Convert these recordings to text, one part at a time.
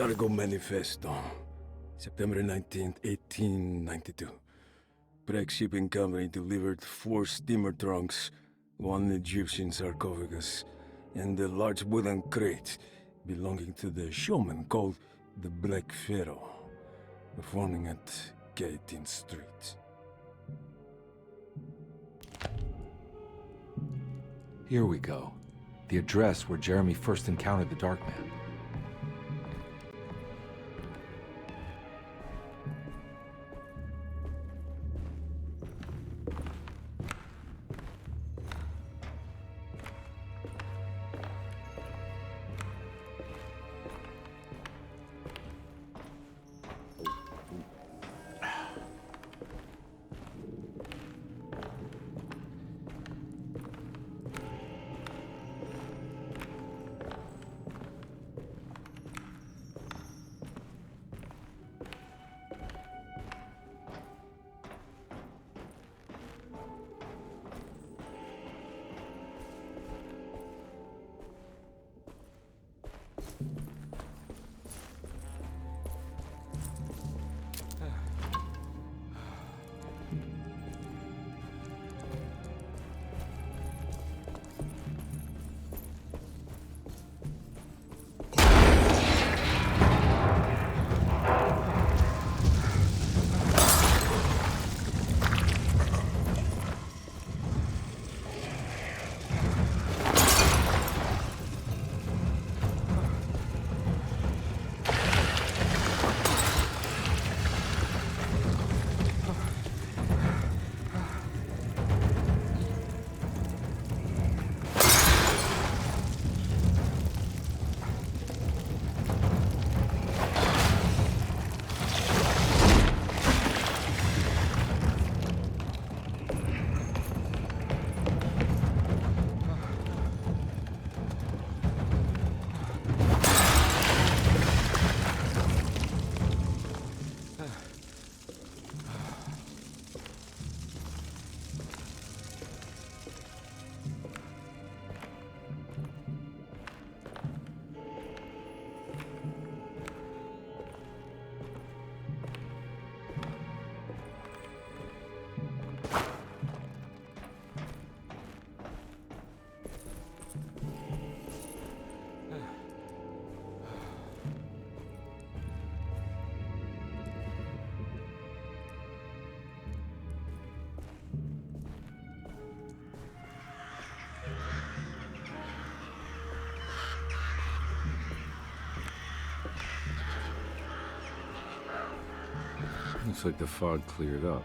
Cargo Manifesto. September 19th, 1892. Breck Shipping Company delivered 4 steamer trunks, 1 Egyptian sarcophagus, and a large wooden crate belonging to the showman called the Black Pharaoh, performing at K18th Street. Here we go. The address where Jeremy first encountered the Dark Man. Looks like the fog cleared up.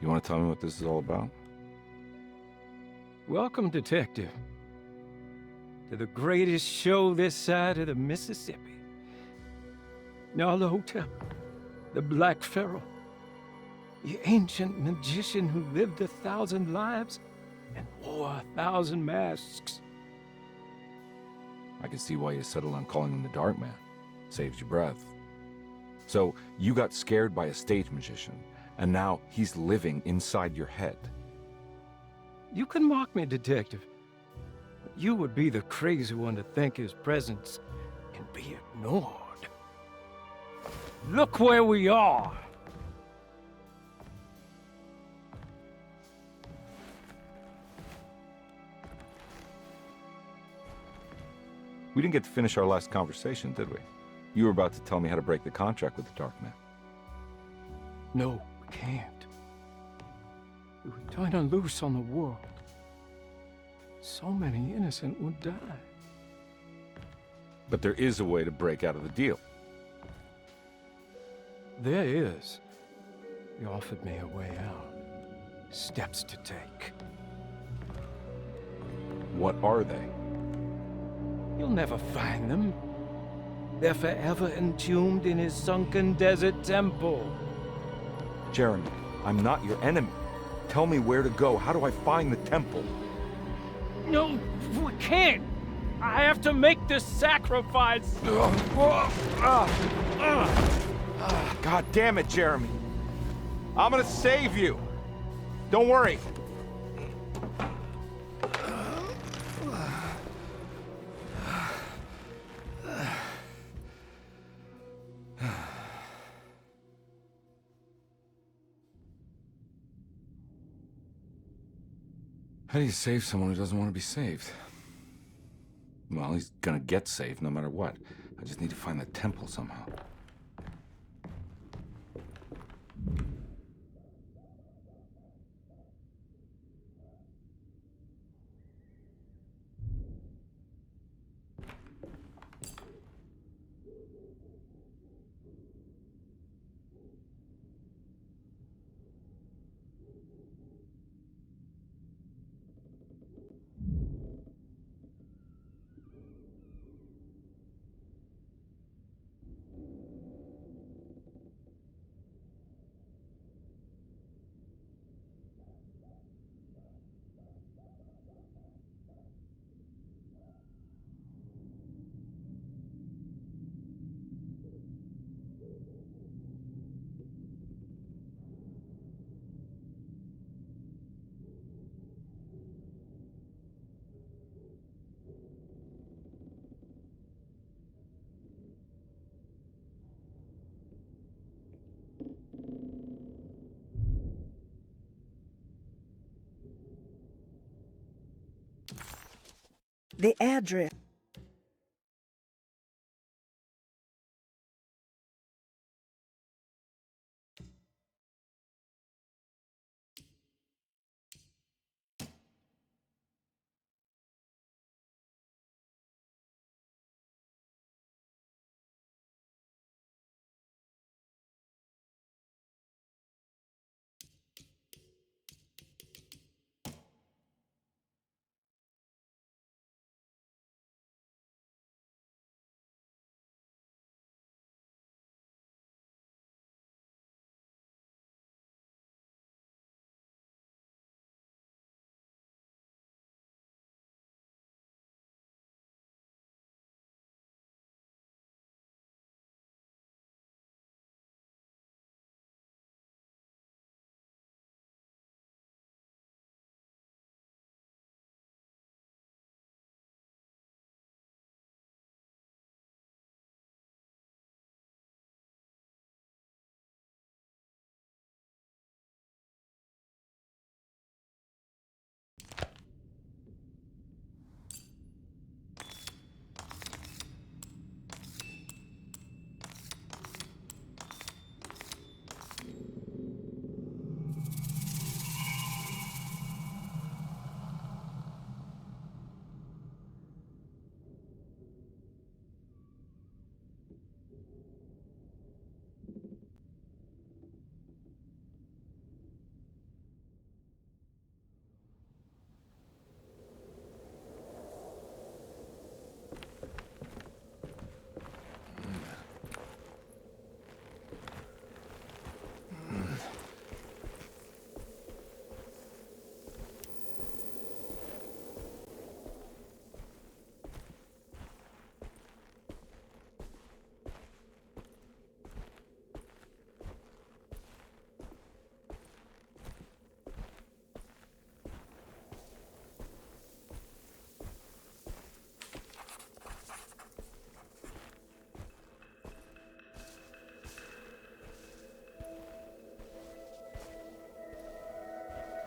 You want to tell me what this is all about? Welcome, Detective, to the greatest show this side of the Mississippi. Hotep, the Black Pharaoh, the ancient magician who lived 1,000 lives and wore 1,000 masks. I can see why you settled on calling him the Dark Man. Saves your breath. So, you got scared by a stage magician, and now he's living inside your head. You can mock me, Detective, but you would be the crazy one to think his presence can be ignored. Look where we are! We didn't get to finish our last conversation, did we? You were about to tell me how to break the contract with the Dark Man. No, we can't. We would turn her loose on the world. So many innocent would die. But there is a way to break out of the deal. There is. You offered me a way out. Steps to take. What are they? You'll never find them. They're forever entombed in his sunken desert temple. Jeremy, I'm not your enemy. Tell me where to go. How do I find the temple? No, we can't. I have to make this sacrifice. God damn it, Jeremy. I'm gonna save you. Don't worry. How do you save someone who doesn't want to be saved? Well, he's gonna get saved no matter what. I just need to find the temple somehow. The address.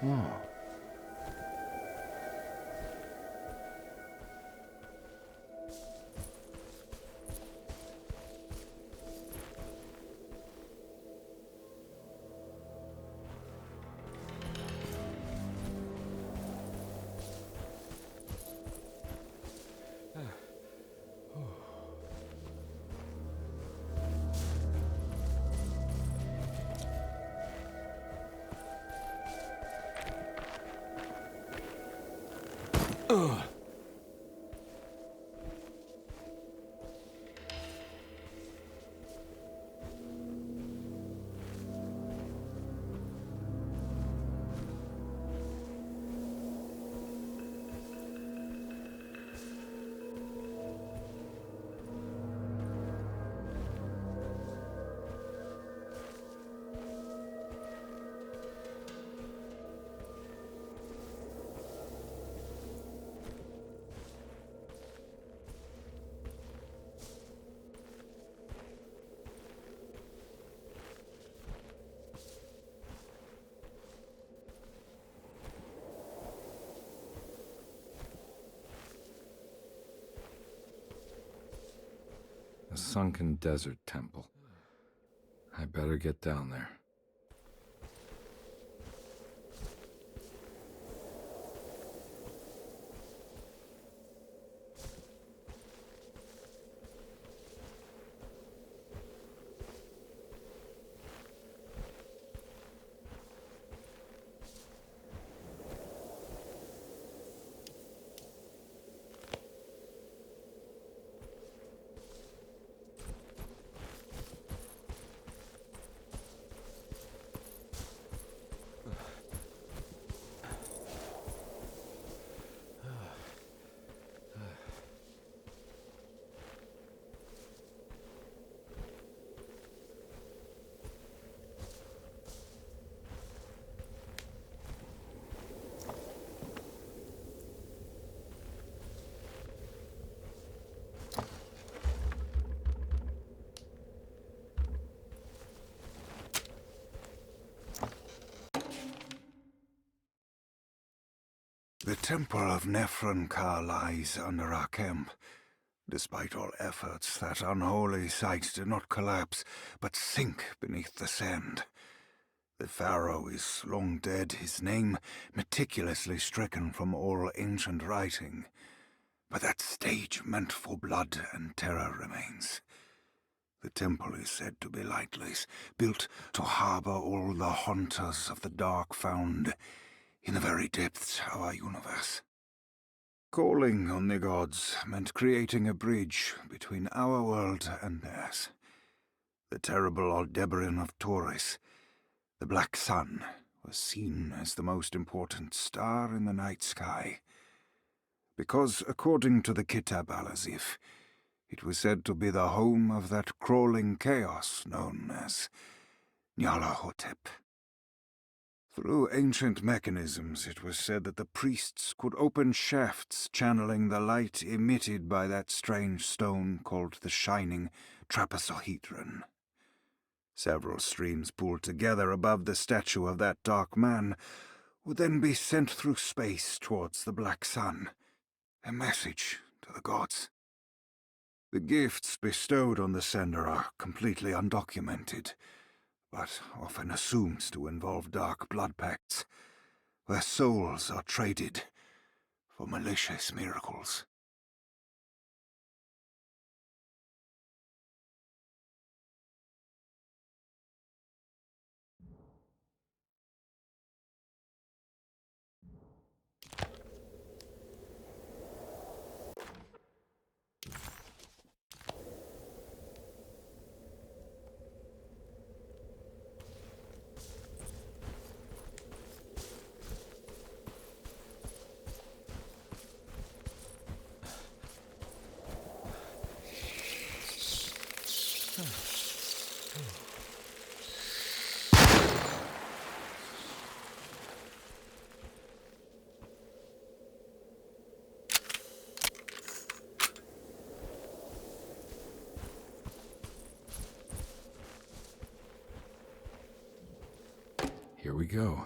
Oh. A sunken desert temple. I better get down there. The temple of Nephron-Ka lies under our camp. Despite all efforts, that unholy site did not collapse, but sink beneath the sand. The pharaoh is long dead, his name meticulously stricken from all ancient writing. But that stage meant for blood and terror remains. The temple is said to be lightless, built to harbor all the haunters of the dark found in the very depths of our universe. Calling on the gods meant creating a bridge between our world and theirs. The terrible Aldebaran of Taurus, the Black Sun, was seen as the most important star in the night sky. Because, according to the Kitab al-Azif, it was said to be the home of that crawling chaos known as Nyarlathotep. Through ancient mechanisms, it was said that the priests could open shafts channeling the light emitted by that strange stone called the Shining Trapezohedron. Several streams pooled together above the statue of that dark man would then be sent through space towards the Black Sun, a message to the gods. The gifts bestowed on the sender are completely undocumented, but often assumed to involve dark blood pacts, where souls are traded for malicious miracles. Here we go.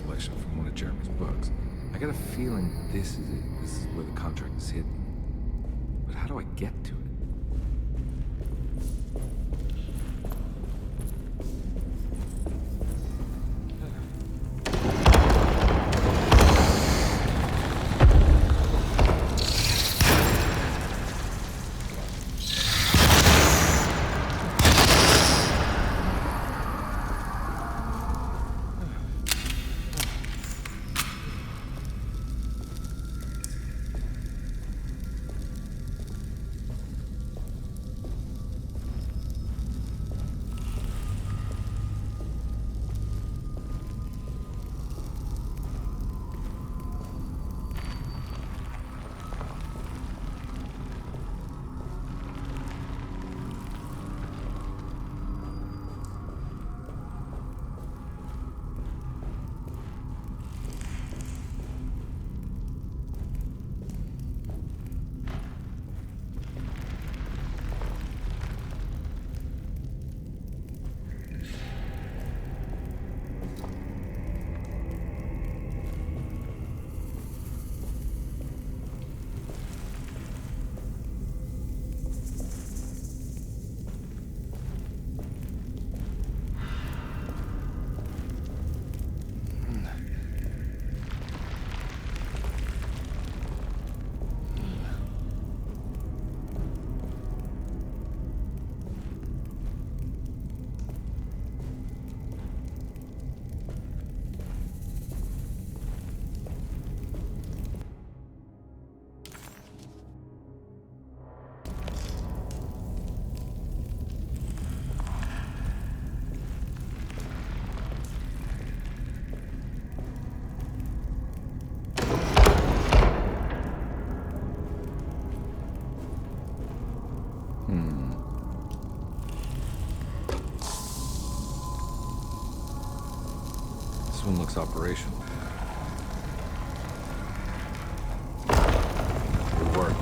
selection from one of Jeremy's books. I got a feeling this is it. This is where the contract is hidden. But how do I get to it? This one looks operational. Good work.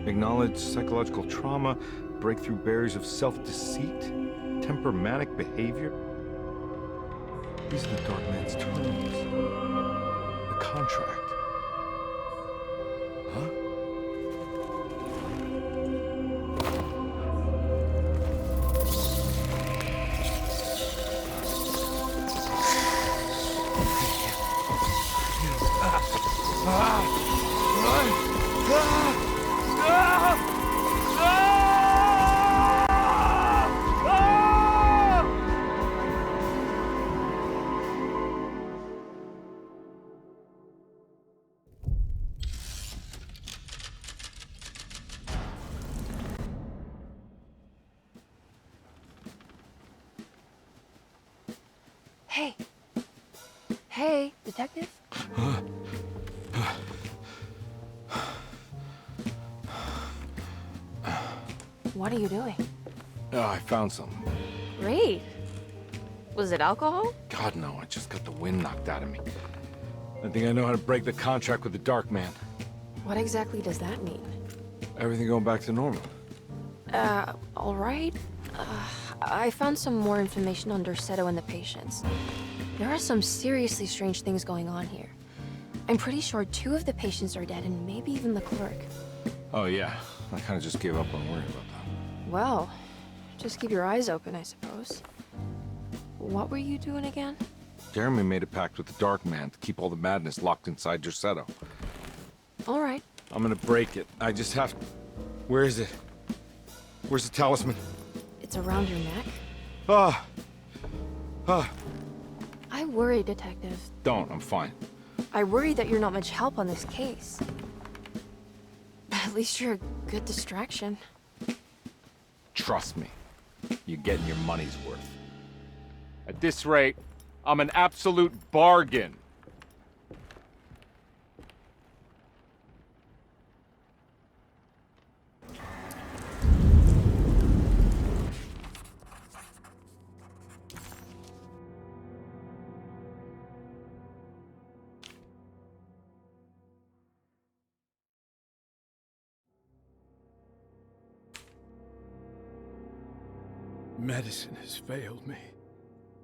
Acknowledge psychological trauma, break through barriers of self-deceit, temperamental behavior. These are the Dark Man's terms. The contract. Huh? Hey. Hey, detective? What are you doing? Oh, I found something. Great. Was it alcohol? God, no, I just got the wind knocked out of me. I think I know how to break the contract with the Dark Man. What exactly does that mean? Everything going back to normal. All right. I found some more information on Dorsetto and the patients. There are some seriously strange things going on here. I'm pretty sure 2 of the patients are dead and maybe even the clerk. Oh, yeah. I kind of just gave up on worrying about that. Well, just keep your eyes open, I suppose. What were you doing again? Jeremy made a pact with the Dark Man to keep all the madness locked inside Dorsetto. All right. I'm gonna break it. I just have to... Where is it? Where's the talisman? It's around your neck? Ah! Ah! I worry, Detective. Don't, I'm fine. I worry that you're not much help on this case. At least you're a good distraction. Trust me. You're getting your money's worth. At this rate, I'm an absolute bargain. Medicine has failed me.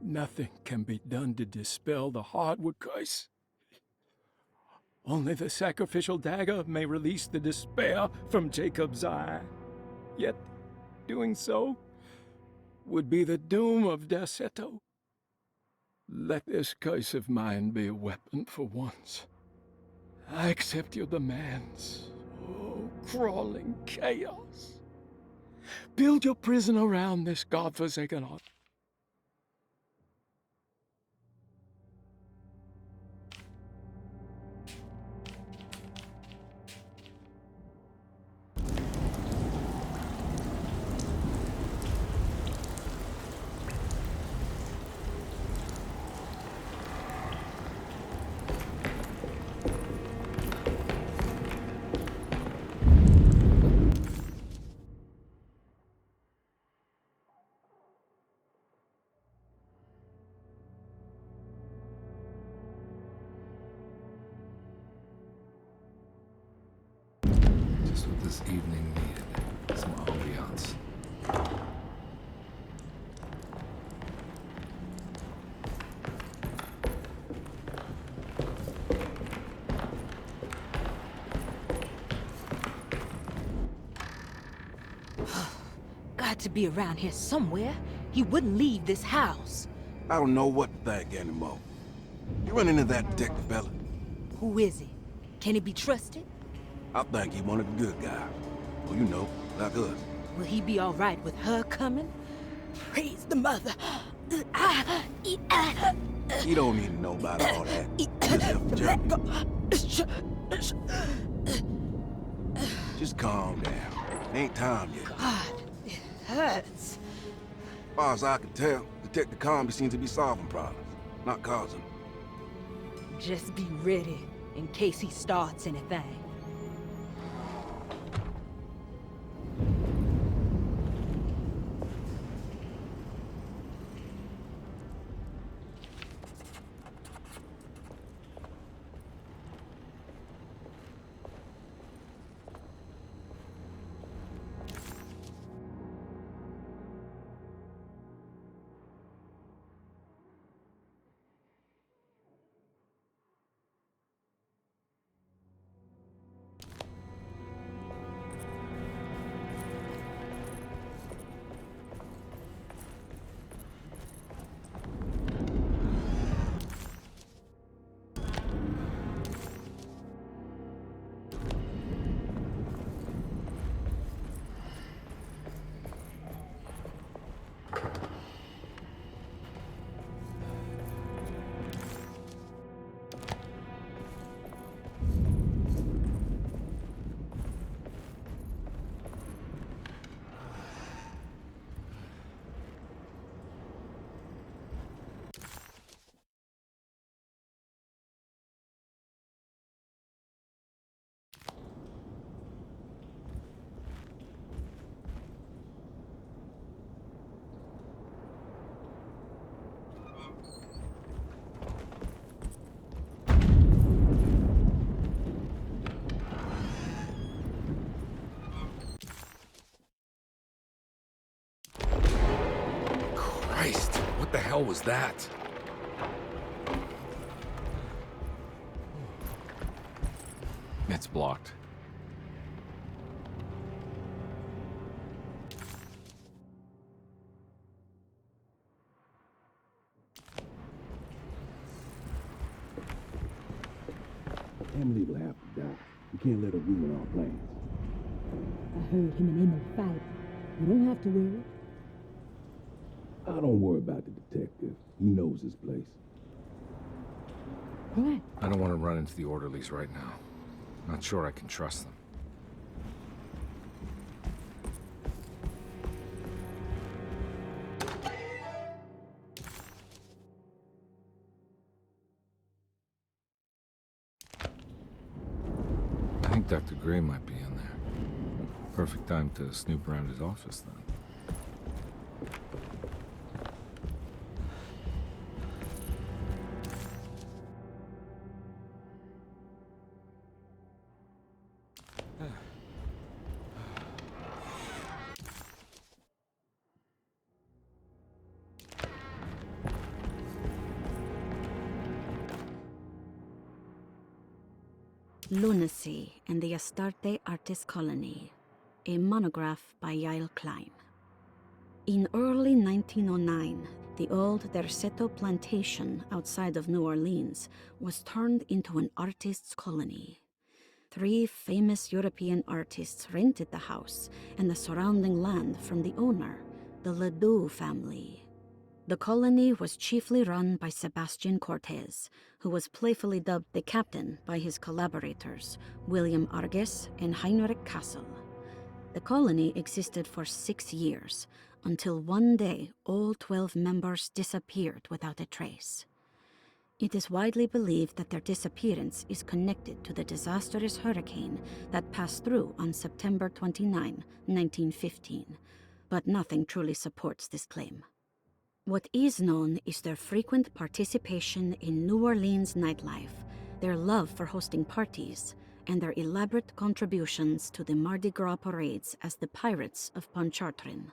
Nothing can be done to dispel the hardwood curse. Only the sacrificial dagger may release the despair from Jacob's eye. Yet, doing so would be the doom of Dorsetto. Let this curse of mine be a weapon for once. I accept your demands. Oh, crawling chaos. Build your prison around this godforsaken altar. Just what this evening needed. Some ambiance. Got to be around here somewhere. He wouldn't leave this house. I don't know what to think anymore. You run into that detective fella? Who is he? Can he be trusted? I think he one of the good guys. Well, you know, like us. Will he be all right with her coming? Praise the mother. You don't need to know about all that. Just help Jeremy. Just calm down. Ain't time yet. God, it hurts. As far as I can tell, Detective Carnby seems to be solving problems, not causing them. Just be ready in case he starts anything. hell was that? It's blocked. Emily will have to die. You can't let her ruin our plans. I heard him and Emily fight. You don't have to worry. I don't worry about the detective. He knows his place. What? I don't want to run into the orderlies right now. Not sure I can trust them. I think Dr. Gray might be in there. Perfect time to snoop around his office, then. Lunacy and the Astarte Artist Colony, a monograph by Yael Klein. In early 1909, the old Derceto plantation outside of New Orleans was turned into an artist's colony. 3 famous European artists rented the house and the surrounding land from the owner, the Ledoux family. The colony was chiefly run by Sebastian Cortez, who was playfully dubbed the captain by his collaborators, William Arges and Heinrich Kassel. The colony existed for 6 years, until one day all 12 members disappeared without a trace. It is widely believed that their disappearance is connected to the disastrous hurricane that passed through on September 29, 1915, but nothing truly supports this claim. What is known is their frequent participation in New Orleans nightlife, their love for hosting parties, and their elaborate contributions to the Mardi Gras parades as the Pirates of Pontchartrain.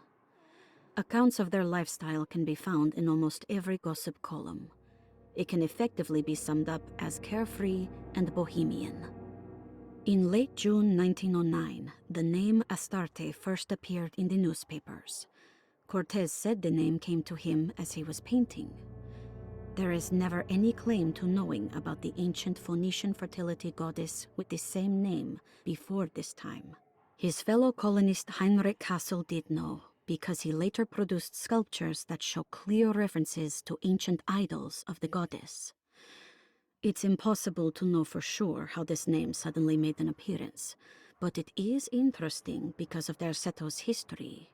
Accounts of their lifestyle can be found in almost every gossip column. It can effectively be summed up as carefree and bohemian. In late June 1909, the name Astarte first appeared in the newspapers. Cortez said the name came to him as he was painting. There is never any claim to knowing about the ancient Phoenician fertility goddess with the same name before this time. His fellow colonist Heinrich Kassel did know, because he later produced sculptures that show clear references to ancient idols of the goddess. It's impossible to know for sure how this name suddenly made an appearance, but it is interesting because of Derceto's history.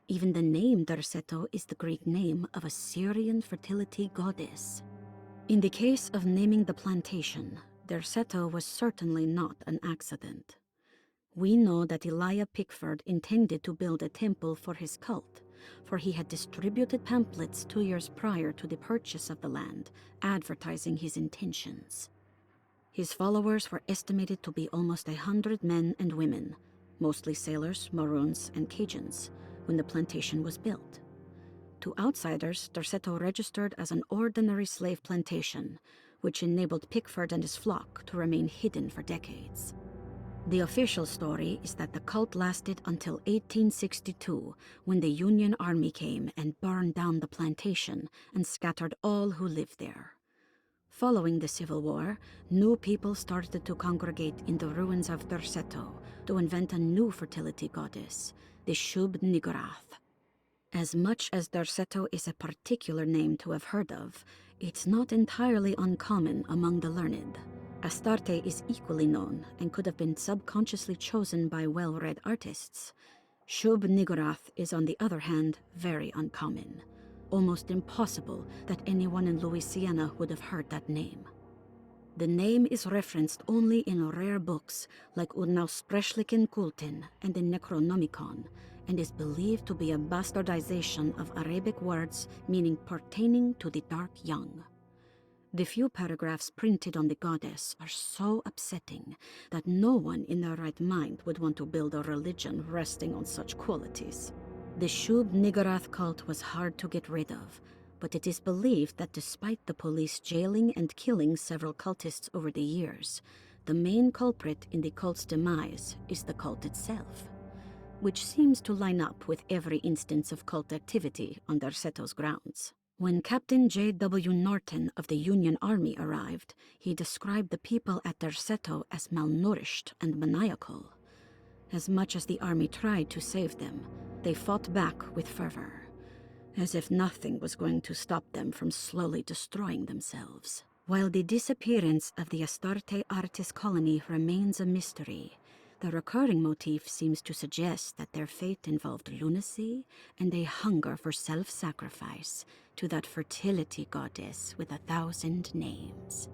Even the name Derceto is the Greek name of a Syrian fertility goddess. In the case of naming the plantation, Derceto was certainly not an accident. We know that Elijah Pickford intended to build a temple for his cult, for he had distributed pamphlets 2 years prior to the purchase of the land, advertising his intentions. His followers were estimated to be almost 100 men and women, mostly sailors, Maroons, and Cajuns, when the plantation was built. To outsiders, Derceto registered as an ordinary slave plantation, which enabled Pickford and his flock to remain hidden for decades. The official story is that the cult lasted until 1862, when the Union Army came and burned down the plantation and scattered all who lived there. Following the Civil War, new people started to congregate in the ruins of Derceto to invent a new fertility goddess, the Shub-Niggurath. As much as Derceto is a particular name to have heard of, it's not entirely uncommon among the learned. Astarte is equally known and could have been subconsciously chosen by well-read artists. Shub-Niggurath is, on the other hand, very uncommon. Almost impossible that anyone in Louisiana would have heard that name. The name is referenced only in rare books like Unaussprechlichen Kulten and the Necronomicon, and is believed to be a bastardization of Arabic words meaning pertaining to the dark young. The few paragraphs printed on the goddess are so upsetting that no one in their right mind would want to build a religion resting on such qualities. The Shub Niggurath cult was hard to get rid of, but it is believed that despite the police jailing and killing several cultists over the years, the main culprit in the cult's demise is the cult itself, which seems to line up with every instance of cult activity on Darceto's grounds. When Captain J.W. Norton of the Union Army arrived, he described the people at Darceto as malnourished and maniacal. As much as the army tried to save them, they fought back with fervor, as if nothing was going to stop them from slowly destroying themselves. While the disappearance of the Astarte Artis colony remains a mystery, the recurring motif seems to suggest that their fate involved lunacy and a hunger for self-sacrifice to that fertility goddess with 1,000 names.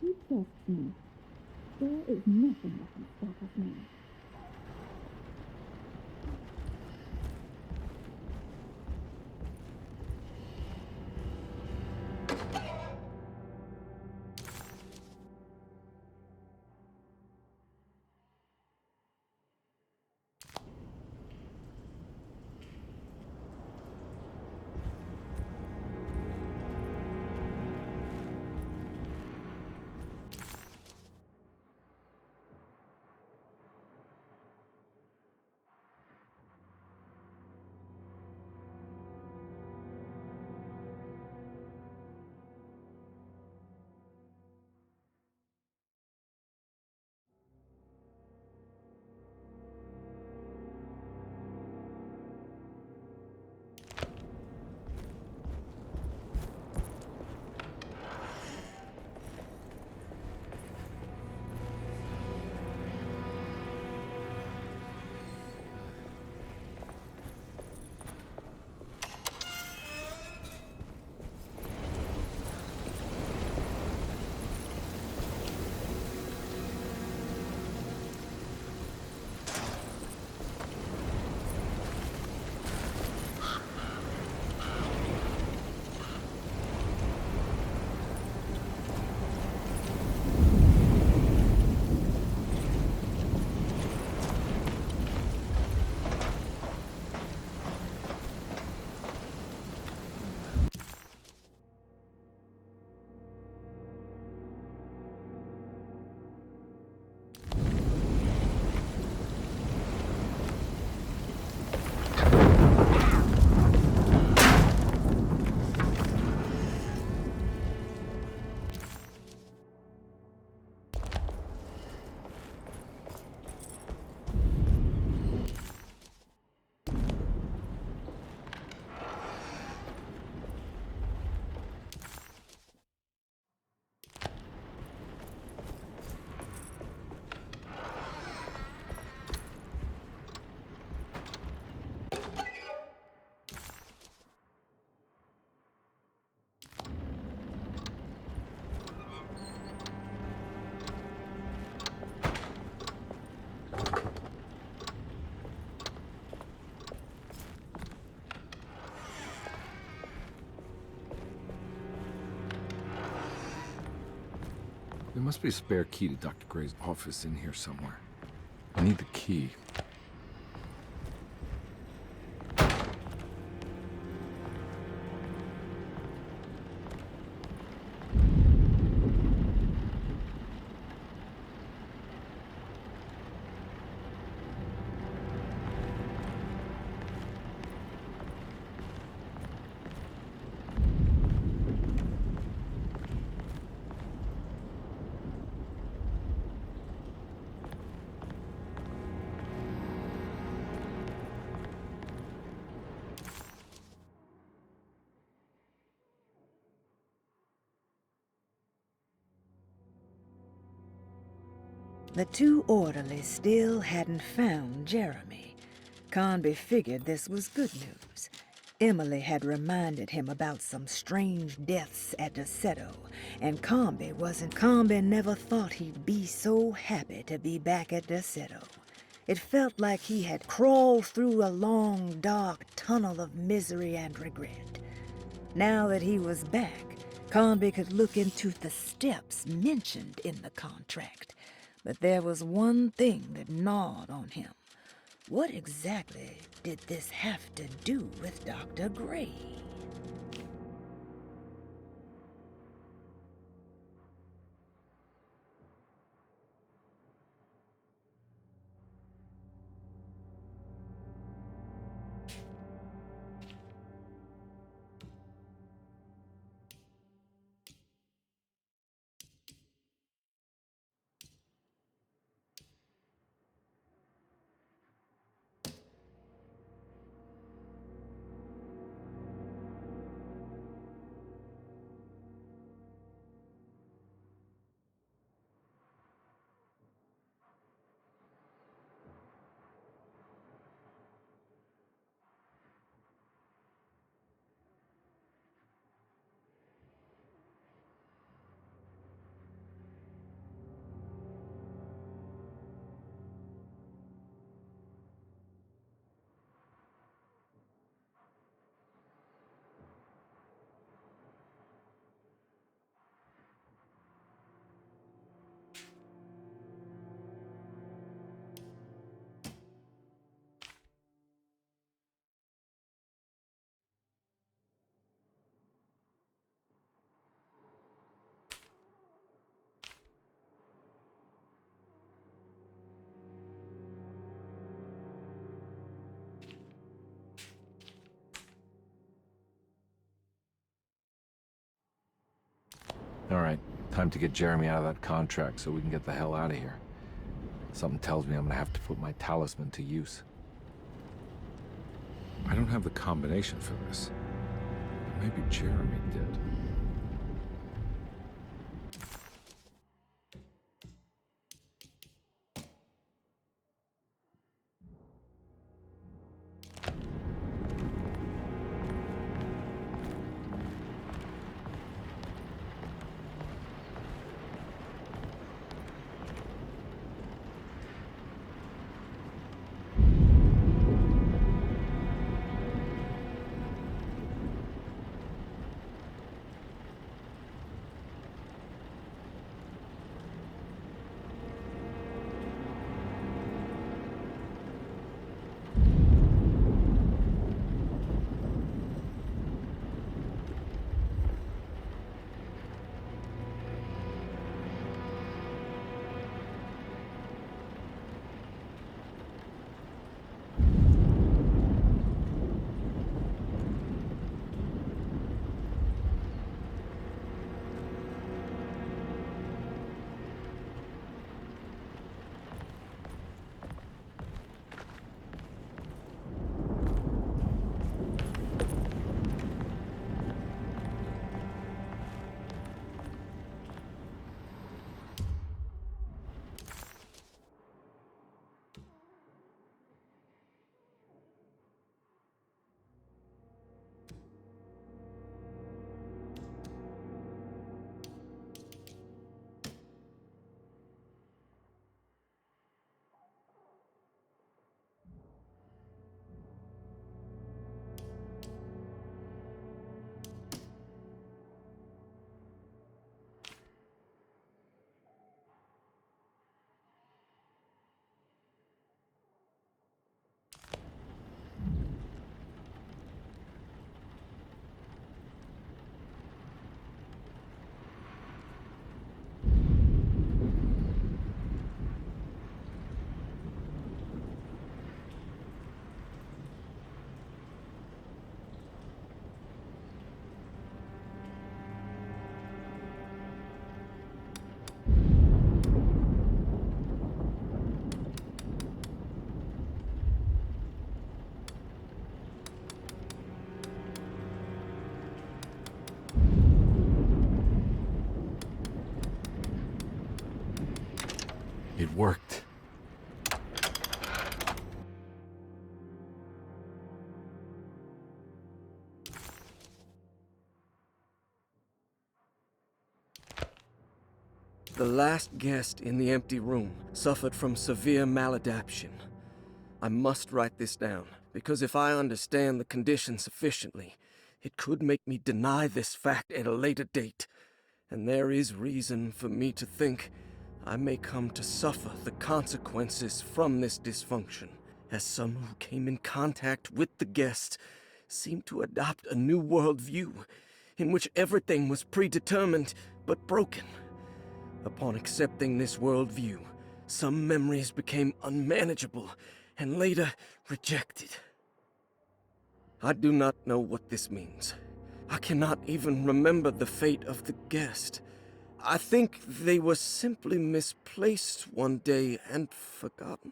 She trusts me. There is nothing that can stop us now. There must be a spare key to Dr. Gray's office in here somewhere. I need the key. The two orderlies still hadn't found Jeremy, Carnby figured this was good news. Emily had reminded him about some strange deaths at Deseto, and Carnby never thought he'd be so happy to be back at Deseto. It felt like he had crawled through a long, dark tunnel of misery and regret. Now that he was back, Carnby could look into the steps mentioned in the contract. But there was one thing that gnawed on him. What exactly did this have to do with Dr. Gray? All right, time to get Jeremy out of that contract so we can get the hell out of here. Something tells me I'm gonna have to put my talisman to use. I don't have the combination for this. Maybe Jeremy did. It worked. The last guest in the empty room suffered from severe maladaptation. I must write this down, because if I understand the condition sufficiently, it could make me deny this fact at a later date, and there is reason for me to think I may come to suffer the consequences from this dysfunction, as some who came in contact with the guest seemed to adopt a new worldview in which everything was predetermined but broken. Upon accepting this worldview, some memories became unmanageable and later rejected. I do not know what this means. I cannot even remember the fate of the guest. I think they were simply misplaced one day and forgotten.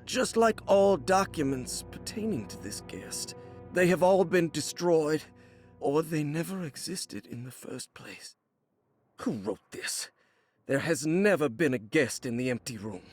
Just like all documents pertaining to this guest, they have all been destroyed, or they never existed in the first place. Who wrote this? There has never been a guest in the empty room.